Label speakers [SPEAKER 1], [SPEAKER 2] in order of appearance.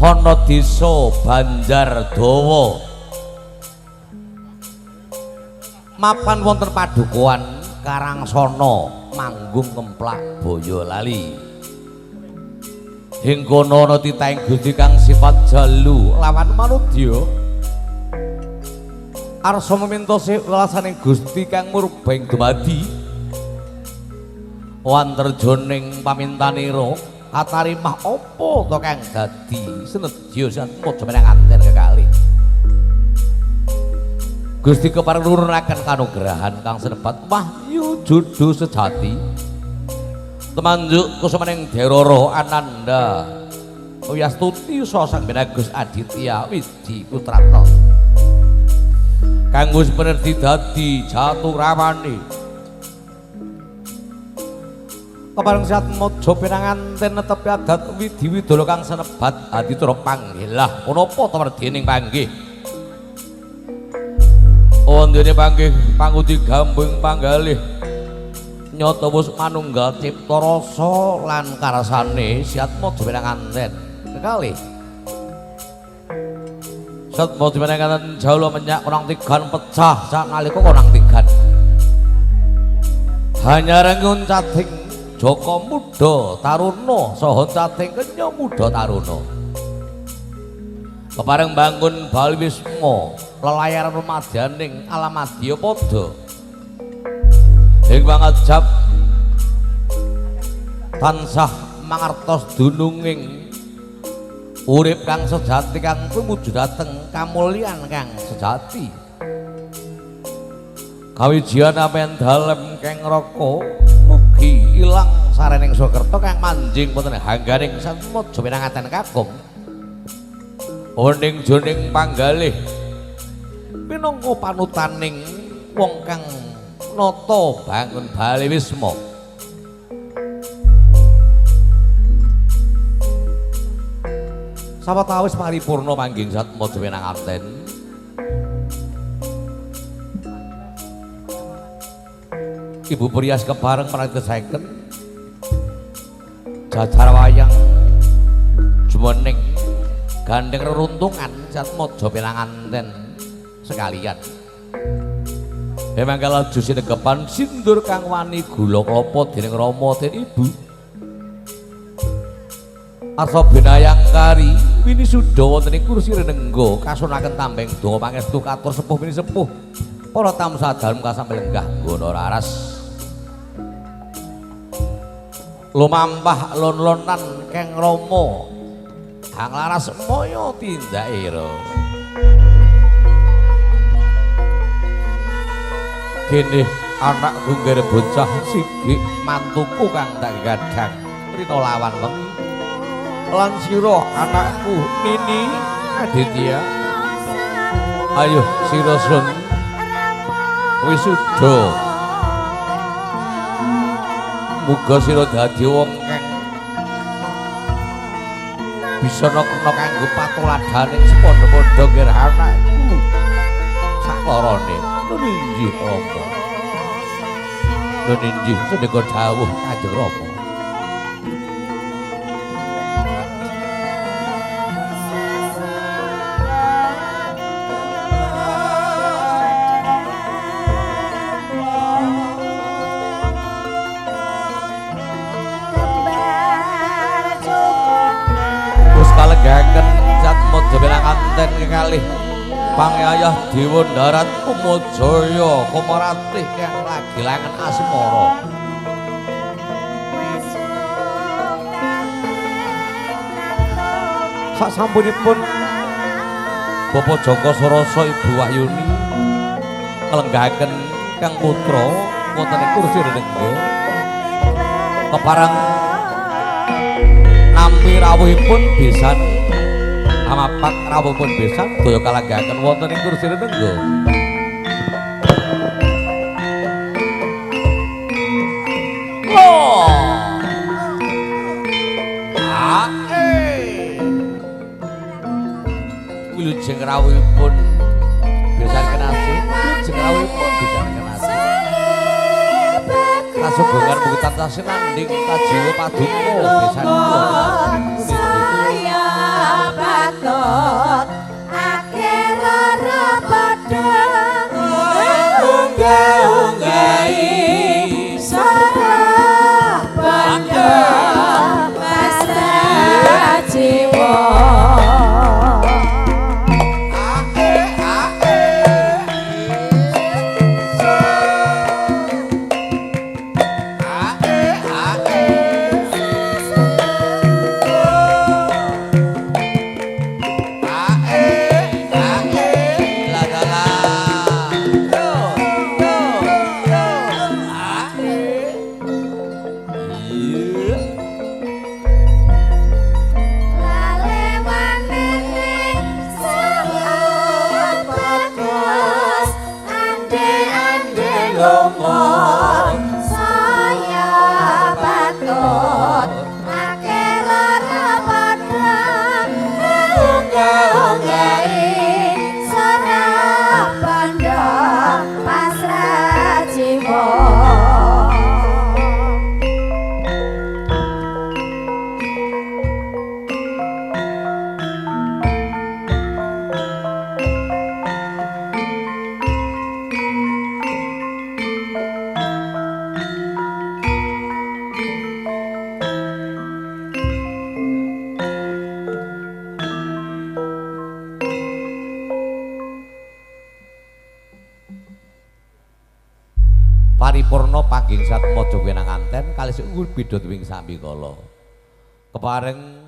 [SPEAKER 1] ana desa Banjardawa mapan wonten padukuhan Karangsana manggung ngemplak Boyolali. Ing kono ana titahing Gusti kang sifat jalu lawan manudya. Arsa memintosi welasaning Gusti kang murbeng dumadi. Wanterjoning pamintanira katarimah apa to kang dadi senedya satmojo menang anten kekalih. Gusti kepareng nurunaken kanugrahan kang senebat wahyu judu sejati. Temanjuk kusumaning Deroro Ananda Wiyastuti Sosang Binagus Aditya Wiji Putratna kanggo sepenerti dadi jaturamane kepareng satmojo pinanganten netepi adat Widi Widala kang senebat aditura panggilah menapa to werdining panggih wondene panggih pangudi gambung panggalih nyata wis manunggal cipta rasa lan karsane satmojo pinanganten kekalih satmojo pinanganten jauh menyak konang tigan pecah sanalika konang tigan hanya rengun cating Joko Muda Taruna saha cating Kenya Muda Taruna kepareng bangun Bali Wisma lelayaran rumadyaning Alamadya padha ing pangajab tansah mangertos dununging urip kang sejati kang tumuju dhateng kamulyan kang sejati kawijian amen dalem keng raka mugi ilang sarening Sokerto kang manjing wonten hangganing satmojo pinanganten kakung oning joning panggalih pinangka panutaning wong kang nata bangun Bali Wisma sawetawis paripurna mangging satmojo pinanganten Ibu Prias kepareng praniteseken jajar wayang jumeneng gandeng reruntungan satmojo pinanganten sekalian memang kalau jusi negepan sindur kang wani gula klapa dening Rama den Ibu arsa binayang kari wini suda wonten ing kursi renengga kasunaken tambeng donga pangestu katur sepuh wini sepuh para tamu sadalem kasampe lenggah nggono raras lumampah lon-lonan keng Rama hang laras moyo tindakira kene anakku ngger bocah sigik mantuku kang tak gadhang rina lawan wengi lan sira anakku Nini Aditya ayo sira sun wisuda muga sira dadi wong kang bisa kena kanggo patuladaning sepadha-padha ngger anakku saklarane nuninjih apa nuninjih sedeka dawuh Kanjeng Rama kalegaken satmojo pinanganten kekalih pangayah Dewa Darat Kumajaya Komaratih kang lagi langen asmara sasampunipun Bapak Joko Sarasa Ibu Wahyuni nglenggahaken kang putra wonten ing kursi renengga kepareng nampi rawuhipun besan amapak rawuhipun besan daya kalenggahaken wonten ing kursi renengga wilujeng rawuhipun besan kenasih wilujeng rawuhipun besan kenasih kasugengan mugi tansah sinanding kajiwa paduka besanipun
[SPEAKER 2] bakot akeh lara padha unggah-unggahi sarabanda pasrah jiwa.
[SPEAKER 1] Paripurna pangging Satmaja Wenang Anten kalih unggul bidot wing sami kala. Kepareng